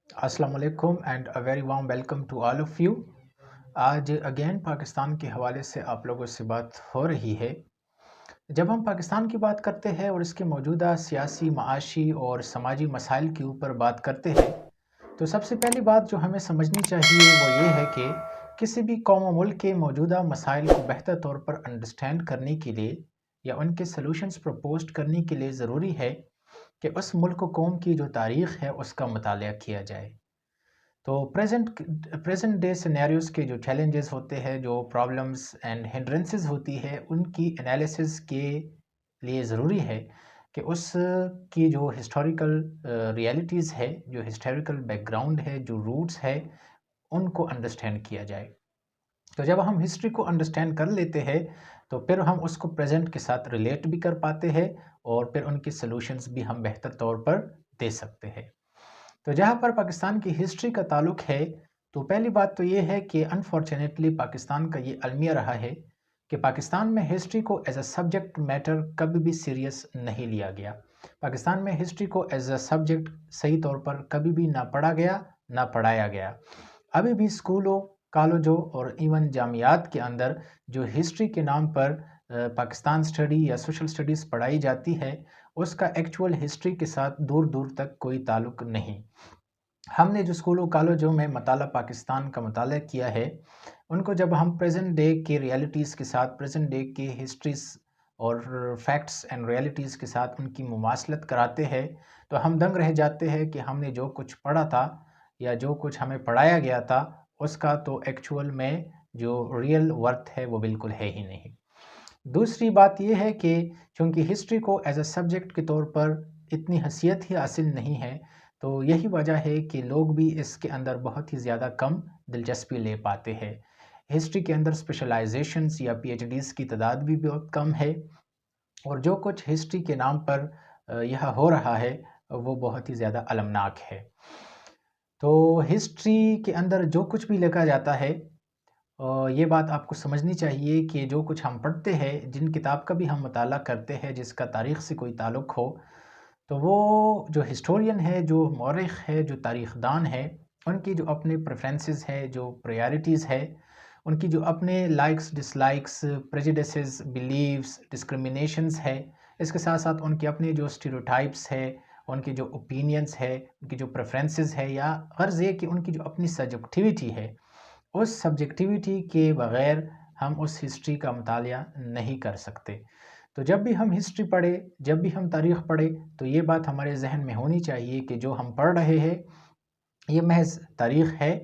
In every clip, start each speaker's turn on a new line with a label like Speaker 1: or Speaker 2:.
Speaker 1: السلام علیکم and a very warm welcome to all of you. آج اگین پاکستان کے حوالے سے آپ لوگوں سے بات ہو رہی ہے۔ جب ہم پاکستان کی بات کرتے ہیں اور اس کے موجودہ سیاسی، معاشی اور سماجی مسائل کے اوپر بات کرتے ہیں تو سب سے پہلی بات جو ہمیں سمجھنی چاہیے وہ یہ ہے کہ کسی بھی قوم و ملک کے موجودہ مسائل کو بہتر طور پر انڈرسٹینڈ کرنے کے لیے یا ان کے سلوشنز پروپوزڈ کرنے کے لیے ضروری ہے کہ اس ملک و قوم کی جو تاریخ ہے اس کا مطالعہ کیا جائے۔ تو پریزنٹ ڈے سینیریوز کے جو چیلنجز ہوتے ہیں، جو پرابلمز اینڈ ہنڈرنسز ہوتی ہے، ان کی انالیسز کے لیے ضروری ہے کہ اس کی جو ہسٹوریکل ریئلٹیز ہے، جو ہسٹوریکل بیک گراؤنڈ ہے، جو روٹس ہے، ان کو انڈرسٹینڈ کیا جائے۔ تو جب ہم ہسٹری کو انڈرسٹینڈ کر لیتے ہیں تو پھر ہم اس کو پریزنٹ کے ساتھ ریلیٹ بھی کر پاتے ہیں اور پھر ان کی سلوشنز بھی ہم بہتر طور پر دے سکتے ہیں۔ تو جہاں پر پاکستان کی ہسٹری کا تعلق ہے تو پہلی بات تو یہ ہے کہ انفارچونیٹلی پاکستان کا یہ المیہ رہا ہے کہ پاکستان میں ہسٹری کو ایز اے سبجیکٹ میٹر کبھی بھی سیریس نہیں لیا گیا۔ پاکستان میں ہسٹری کو ایز اے سبجیکٹ صحیح طور پر کبھی بھی نہ پڑھا گیا، نہ پڑھایا گیا۔ ابھی بھی اسکولوں، کالجوں اور ایون جامعات کے اندر جو ہسٹری کے نام پر پاکستان اسٹڈی یا سوشل اسٹڈیز پڑھائی جاتی ہے، اس کا ایکچول ہسٹری کے ساتھ دور دور تک کوئی تعلق نہیں۔ ہم نے جو اسکولوں کالجوں میں مطالعہ پاکستان کا مطالعہ کیا ہے، ان کو جب ہم پریزنٹ ڈے کے ریئلٹیز کے ساتھ، پریزنٹ ڈے کے ہسٹریز اور فیکٹس اینڈ ریئلٹیز کے ساتھ ان کی مماثلت کراتے ہیں تو ہم دنگ رہ جاتے ہیں کہ ہم نے جو کچھ پڑھا تھا یا جو کچھ ہمیں پڑھایا گیا تھا اس کا تو ایکچول میں جو ریئل ورتھ ہے وہ بالکل ہے ہی نہیں۔ دوسری بات یہ ہے کہ چونکہ ہسٹری کو ایز اے سبجیکٹ کے طور پر اتنی حیثیت ہی حاصل نہیں ہے تو یہی وجہ ہے کہ لوگ بھی اس کے اندر بہت ہی زیادہ کم دلچسپی لے پاتے ہیں۔ ہسٹری کے اندر اسپیشلائزیشنز یا پی ایچ ڈیز کی تعداد بھی بہت کم ہے اور جو کچھ ہسٹری کے نام پر یہاں ہو رہا ہے وہ بہت ہی زیادہ المناک ہے۔ تو ہسٹری کے اندر جو کچھ بھی لکھا جاتا ہے یہ بات آپ کو سمجھنی چاہیے کہ جو کچھ ہم پڑھتے ہیں، جن کتاب کا بھی ہم مطالعہ کرتے ہیں، جس کا تاریخ سے کوئی تعلق ہو، تو وہ جو ہسٹورین ہے، جو مورخ ہے، جو تاریخ دان ہے، ان کی جو اپنے پریفرنسز ہے، جو پریارٹیز ہے، ان کی جو اپنے لائکس، ڈس لائکس، پریجیڈسز، بیلیفز، ڈسکرمنیشنز ہے، اس کے ساتھ ساتھ ان کے اپنے جو اسٹیریوٹائپس ہے، ان کی جو اوپینینز ہے، ان کی جو پریفرنسز ہے، یا غرض یہ کہ ان کی جو اپنی سبجیکٹیویٹی ہے، اس سبجیکٹیویٹی کے بغیر ہم اس ہسٹری کا مطالعہ نہیں کر سکتے۔ تو جب بھی ہم ہسٹری پڑھیں، جب بھی ہم تاریخ پڑھیں تو یہ بات ہمارے ذہن میں ہونی چاہیے کہ جو ہم پڑھ رہے ہیں یہ محض تاریخ ہے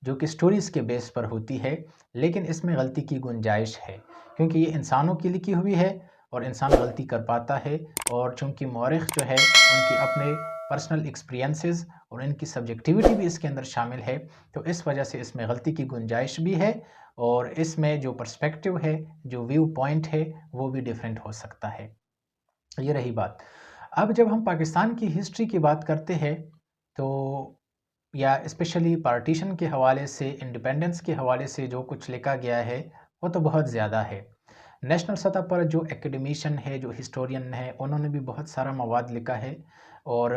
Speaker 1: جو کہ سٹوریز کے بیس پر ہوتی ہے، لیکن اس میں غلطی کی گنجائش ہے کیونکہ یہ انسانوں کی لکھی ہوئی ہے اور انسان غلطی کر پاتا ہے، اور چونکہ مورخ جو ہے ان کی اپنے پرسنل ایکسپیرینسز اور ان کی سبجیکٹیویٹی بھی اس کے اندر شامل ہے، تو اس وجہ سے اس میں غلطی کی گنجائش بھی ہے اور اس میں جو پرسپیکٹیو ہے، جو ویو پوائنٹ ہے، وہ بھی ڈیفرنٹ ہو سکتا ہے۔ یہ رہی بات۔ اب جب ہم پاکستان کی ہسٹری کی بات کرتے ہیں تو یا اسپیشلی پارٹیشن کے حوالے سے، انڈیپینڈنس کے حوالے سے جو کچھ لکھا گیا ہے وہ تو بہت زیادہ ہے۔ نیشنل سطح پر جو ایکیڈمیشین ہے، جو ہسٹورین ہے، انہوں نے بھی بہت سارا مواد لکھا ہے، اور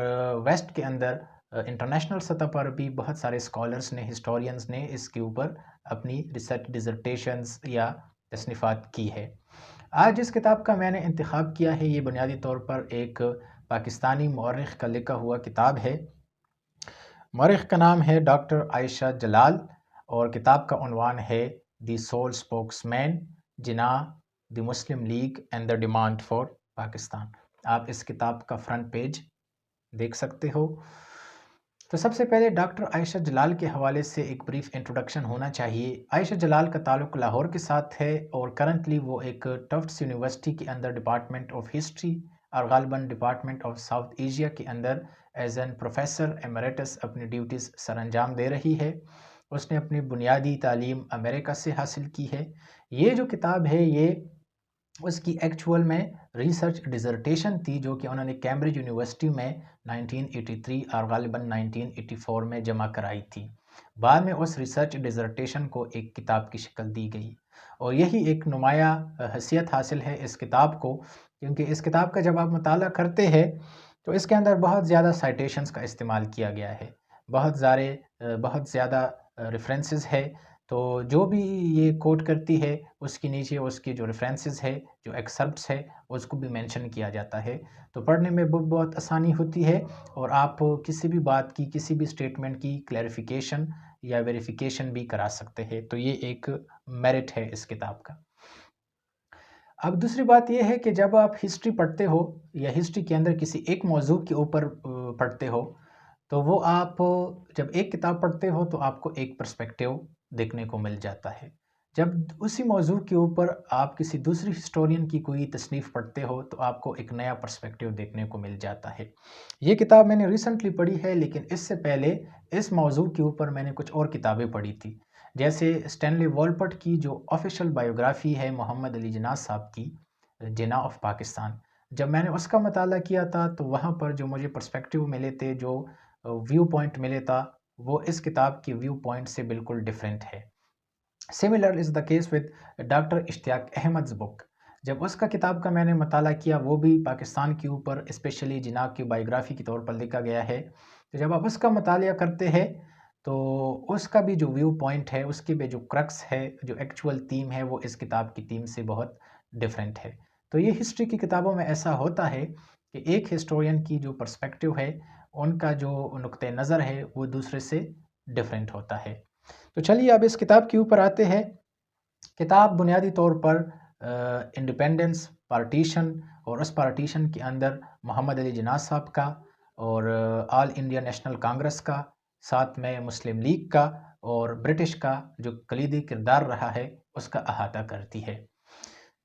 Speaker 1: ویسٹ کے اندر انٹرنیشنل سطح پر بھی بہت سارے اسکالرس نے، ہسٹورینز نے اس کے اوپر اپنی ریسرچ ڈیزرٹیشنز یا تصنیفات کی ہے۔ آج جس کتاب کا میں نے انتخاب کیا ہے یہ بنیادی طور پر ایک پاکستانی مورخ کا لکھا ہوا کتاب ہے۔ مورخ کا نام ہے ڈاکٹر عائشہ جلال اور کتاب کا عنوان ہے the sole spokesman, Jinnah, the Muslim League and the demand for Pakistan. آپ اس کتاب کا فرنٹ پیج دیکھ سکتے ہو۔ تو سب سے پہلے ڈاکٹر عائشہ جلال کے حوالے سے ایک بریف انٹروڈکشن ہونا چاہیے۔ عائشہ جلال کا تعلق لاہور کے ساتھ ہے اور کرنٹلی وہ ایک ٹفٹس یونیورسٹی کے اندر ڈپارٹمنٹ آف ہسٹری اور غالباً ڈپارٹمنٹ آف ساؤتھ ایشیا کے اندر ایز این پروفیسر ایمریٹس اپنی ڈیوٹیز سر انجام دے رہی ہے۔ اس نے اپنی بنیادی تعلیم امریکہ سے حاصل کی ہے۔ یہ جو کتاب ہے یہ اس کی ایکچول میں ریسرچ ڈیزرٹیشن تھی جو کہ انہوں نے کیمبرج یونیورسٹی میں 1983 اور غالباً 1984 میں جمع کرائی تھی۔ بعد میں اس ریسرچ ڈیزرٹیشن کو ایک کتاب کی شکل دی گئی اور یہی ایک نمایاں حیثیت حاصل ہے اس کتاب کو، کیونکہ اس کتاب کا جب آپ مطالعہ کرتے ہیں تو اس کے اندر بہت زیادہ سائٹیشنز کا استعمال کیا گیا ہے۔ بہت زیادہ ریفرنسز ہے، تو جو بھی یہ کوٹ کرتی ہے اس کے نیچے اس کی جو ریفرنسز ہے، جو ایکسرپٹس ہے، اس کو بھی مینشن کیا جاتا ہے، تو پڑھنے میں بہت آسانی ہوتی ہے، اور آپ کسی بھی بات کی، کسی بھی اسٹیٹمنٹ کی کلیریفیکیشن یا ویریفیکیشن بھی کرا سکتے ہیں، تو یہ ایک میرٹ ہے اس کتاب کا۔ اب دوسری بات یہ ہے کہ جب آپ ہسٹری پڑھتے ہو یا ہسٹری کے اندر کسی ایک موضوع کے اوپر پڑھتے ہو، تو وہ آپ جب ایک کتاب پڑھتے ہو تو آپ کو ایک پرسپیکٹیو دیکھنے کو مل جاتا ہے۔ جب اسی موضوع کے اوپر آپ کسی دوسری ہسٹورین کی کوئی تصنیف پڑھتے ہو تو آپ کو ایک نیا پرسپیکٹیو دیکھنے کو مل جاتا ہے۔ یہ کتاب میں نے ریسنٹلی پڑھی ہے، لیکن اس سے پہلے اس موضوع کے اوپر میں نے کچھ اور کتابیں پڑھی تھی، جیسے اسٹینلی والپٹ کی جو آفیشیل بائیوگرافی ہے محمد علی جناح صاحب کی، جناح آف پاکستان۔ جب میں نے اس کا مطالعہ کیا تھا تو وہاں پر جو مجھے پرسپیکٹیو ملے تھے، جو ویو پوائنٹ ملے تھا، وہ اس کتاب کی ویو پوائنٹ سے بالکل ڈیفرنٹ ہے۔ Similar as the case with doctor Ishtiaq Ahmed's book. جب اس کا کتاب کا میں نے مطالعہ کیا، وہ بھی پاکستان کے اوپر اسپیشلی جناح کی بائیوگرافی کے طور پر لکھا گیا ہے، تو جب آپ اس کا مطالعہ کرتے ہیں تو اس کا بھی جو ویو پوائنٹ ہے، اس کی بھی جو کرکس ہے، جو ایکچول تھیم ہے، وہ اس کتاب کی تھیم سے بہت ڈیفرنٹ ہے۔ تو یہ ہسٹری کی کتابوں میں ایسا ہوتا ہے کہ ایک ہسٹورین کی جو پرسپیکٹیو ہے، ان کا جو نقطہ نظر ہے، وہ دوسرے سے ڈیفرنٹ ہوتا ہے۔ تو چلیے اب اس کتاب کے اوپر آتے ہیں۔ کتاب بنیادی طور پر انڈیپینڈنس، پارٹیشن، اور اس پارٹیشن کے اندر محمد علی جناح صاحب کا اور آل انڈیا نیشنل کانگریس کا، ساتھ میں مسلم لیگ کا اور برٹش کا جو کلیدی کردار رہا ہے، اس کا احاطہ کرتی ہے۔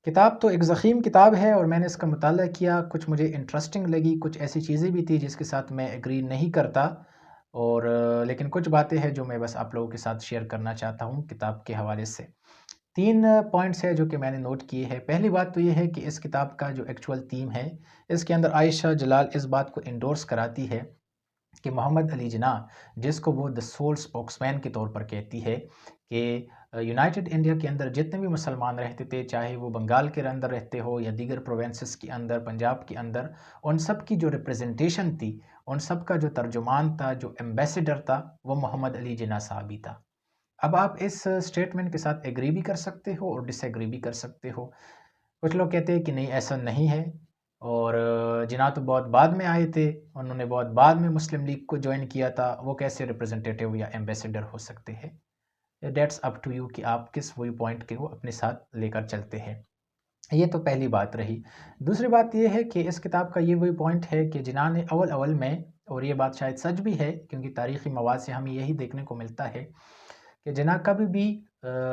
Speaker 1: کتاب تو ایک ضخیم کتاب ہے، اور میں نے اس کا مطالعہ کیا، کچھ مجھے انٹرسٹنگ لگی، کچھ ایسی چیزیں بھی تھی جس کے ساتھ میں ایگری نہیں کرتا، اور لیکن کچھ باتیں ہیں جو میں بس آپ لوگوں کے ساتھ شیئر کرنا چاہتا ہوں کتاب کے حوالے سے۔ 3 پوائنٹس ہے جو کہ میں نے نوٹ کیے ہیں۔ پہلی بات تو یہ ہے کہ اس کتاب کا جو ایکچول تھیم ہے، اس کے اندر عائشہ جلال اس بات کو انڈورس کراتی ہے کہ محمد علی جناح، جس کو وہ دا سول اسپوکس مین کے طور پر کہتی ہے، کہ یونائٹڈ انڈیا کے اندر جتنے بھی مسلمان رہتے تھے، چاہے وہ بنگال کے اندر رہتے ہو یا دیگر پروونسز کے اندر، پنجاب کے اندر، ان سب کی جو ریپریزنٹیشن تھی، ان سب کا جو ترجمان تھا، جو ایمبیسیڈر تھا، وہ محمد علی جناح صاحب ہی تھا۔ اب آپ اس اسٹیٹمنٹ کے ساتھ ایگری بھی کر سکتے ہو اور ڈس ایگری بھی کر سکتے ہو۔ کچھ لوگ کہتے ہیں کہ نہیں، ایسا نہیں ہے، اور جناح تو بہت بعد میں آئے تھے، انہوں نے بہت بعد میں مسلم لیگ کو جوائن کیا تھا، وہ کیسے ریپریزنٹیٹیو یا ایمبیسیڈر ہو سکتے ہیں۔ دیٹس اپ ٹو یو کہ آپ کس ویو پوائنٹ کے وہ اپنے ساتھ لے کر چلتے ہیں۔ یہ تو پہلی بات رہی۔ دوسری بات یہ ہے کہ اس کتاب کا یہ ویو پوائنٹ ہے کہ جناح نے اول میں، اور یہ بات شاید سچ بھی ہے کیونکہ تاریخی مواد سے ہمیں یہی دیکھنے کو ملتا ہے، کہ جناح کبھی بھی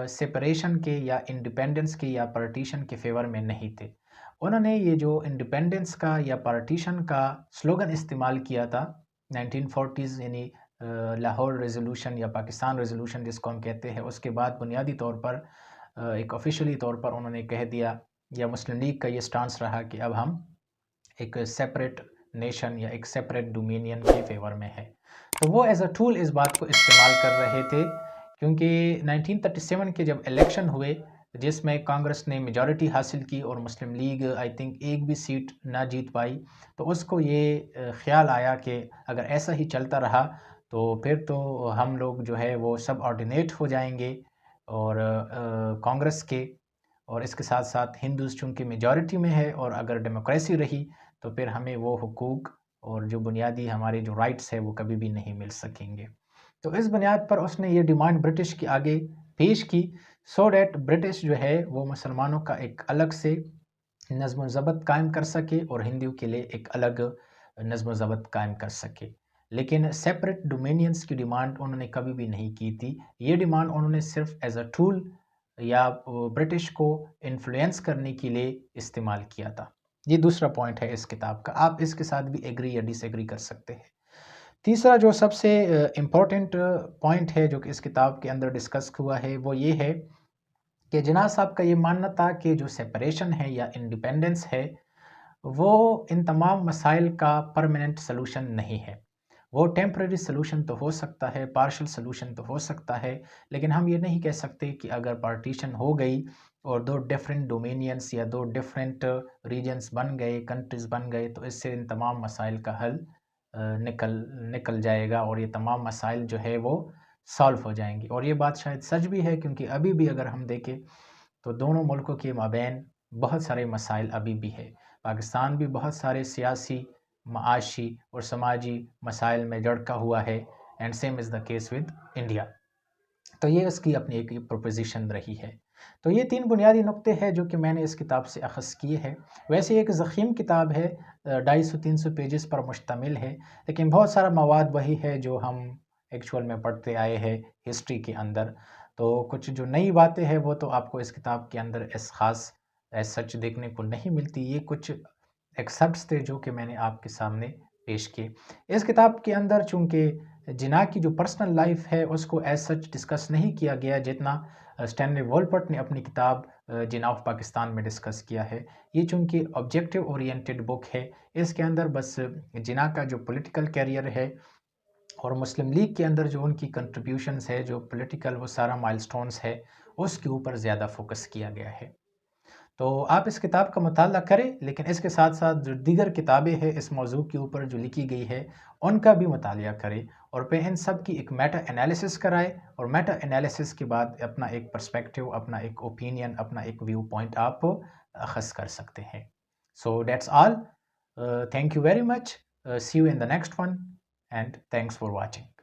Speaker 1: سپریشن کے یا انڈیپینڈنس کے یا پارٹیشن کے فیور میں نہیں تھے۔ انہوں نے یہ جو انڈیپینڈنس کا یا پارٹیشن کا سلوگن استعمال کیا تھا 1940s، یعنی لاہور ریزولوشن یا پاکستان ریزولوشن جس کو ہم کہتے ہیں، اس کے بعد بنیادی طور پر ایک آفیشلی طور پر انہوں نے کہہ دیا، یا مسلم لیگ کا یہ سٹانس رہا کہ اب ہم ایک سیپریٹ نیشن یا ایک سیپریٹ ڈومینین کے فیور میں ہے۔ تو وہ ایز اے ٹول اس بات کو استعمال کر رہے تھے، کیونکہ 1937 کے جب الیکشن ہوئے جس میں کانگریس نے میجورٹی حاصل کی اور مسلم لیگ آئی تھنک ایک بھی سیٹ نہ جیت پائی، تو اس کو یہ خیال آیا کہ اگر ایسا ہی چلتا رہا تو پھر تو ہم لوگ جو ہے وہ سب آرڈینیٹ ہو جائیں گے اور کانگریس کے، اور اس کے ساتھ ساتھ ہندوز چونکہ میجورٹی میں ہے، اور اگر ڈیموکریسی رہی تو پھر ہمیں وہ حقوق اور جو بنیادی ہمارے جو رائٹس ہے وہ کبھی بھی نہیں مل سکیں گے۔ تو اس بنیاد پر اس نے یہ ڈیمانڈ برٹش کے آگے پیش کی، سو دیٹ برٹش جو ہے وہ مسلمانوں کا ایک الگ سے نظم و ضبط قائم کر سکے اور ہندوؤں کے لیے ایک الگ نظم و ضبط قائم کر سکے۔ لیکن سیپریٹ ڈومینینس کی ڈیمانڈ انہوں نے کبھی بھی نہیں کی تھی۔ یہ ڈیمانڈ انہوں نے صرف ایز اے ٹول یا برٹش کو انفلوئنس کرنے کے لیے استعمال کیا تھا۔ یہ دوسرا پوائنٹ ہے اس کتاب کا، آپ اس کے ساتھ بھی ایگری یا ڈس ایگری کر سکتے ہیں۔ تیسرا جو سب سے امپورٹنٹ پوائنٹ ہے جو کہ اس کتاب کے اندر ڈسکس ہوا ہے، وہ یہ ہے کہ جناح صاحب کا یہ ماننا تھا کہ جو سیپریشن ہے یا انڈیپینڈنس ہے، وہ ان تمام مسائل کا پرماننٹ سلوشن نہیں ہے۔ وہ ٹیمپرری سلوشن تو ہو سکتا ہے، پارشل سلوشن تو ہو سکتا ہے، لیکن ہم یہ نہیں کہہ سکتے کہ اگر پارٹیشن ہو گئی اور 2 ڈیفرنٹ ڈومینینس یا 2 ڈیفرنٹ ریجنز بن گئے، کنٹریز بن گئے، تو اس سے ان تمام مسائل کا حل نکل جائے گا اور یہ تمام مسائل جو ہے وہ سالو ہو جائیں گی. اور یہ بات شاید سچ بھی ہے، کیونکہ ابھی بھی اگر ہم دیکھیں تو دونوں ملکوں کے مابین بہت سارے مسائل ابھی بھی ہے. پاکستان بھی بہت سارے سیاسی، معاشی اور سماجی مسائل میں جڑکا ہوا ہے، and same is the case with India. تو یہ اس کی اپنی ایک پروپوزیشن رہی ہے. تو یہ 3 بنیادی نقطے ہیں جو کہ میں نے اس کتاب سے اخذ کیے ہیں. ویسے ایک ضخیم کتاب ہے، 250-300 پیجز پر مشتمل ہے، لیکن بہت سارا مواد وہی ہے جو ہم ایکچول میں پڑھتے آئے ہیں ہسٹری کے اندر. تو کچھ جو نئی باتیں ہیں وہ تو آپ کو اس کتاب کے اندر خاص سچ دیکھنے کو نہیں ملتی. یہ کچھ ایکسپٹس تھے جو کہ میں نے آپ کے سامنے پیش کیے. اس کتاب کے اندر چونکہ جناح کی جو پرسنل لائف ہے اس کو ایز سچ ڈسکس نہیں کیا گیا جتنا اسٹینلی وولپرٹ نے اپنی کتاب جناح آف پاکستان میں ڈسکس کیا ہے. یہ چونکہ آبجیکٹیو اورینٹڈ بک ہے، اس کے اندر بس جناح کا جو پولیٹیکل کیریئر ہے اور مسلم لیگ کے اندر جو ان کی کنٹریبیوشنز ہے، جو پولیٹیکل وہ سارا مائلسٹونز ہے، اس کے اوپر زیادہ فوکس کیا گیا ہے. تو آپ اس کتاب کا مطالعہ کریں، لیکن اس کے ساتھ ساتھ جو دیگر کتابیں ہیں اس موضوع کے اوپر جو لکھی گئی ہے ان کا بھی مطالعہ کریں، اور پھر ان سب کی ایک میٹا انالیسس کرائے، اور میٹا انالیسس کے بعد اپنا ایک پرسپیکٹیو، اپنا ایک اوپینین، اپنا ایک ویو پوائنٹ آپ اخذ کر سکتے ہیں. So that's all. Thank you very much. See you in the next one, and thanks for watching.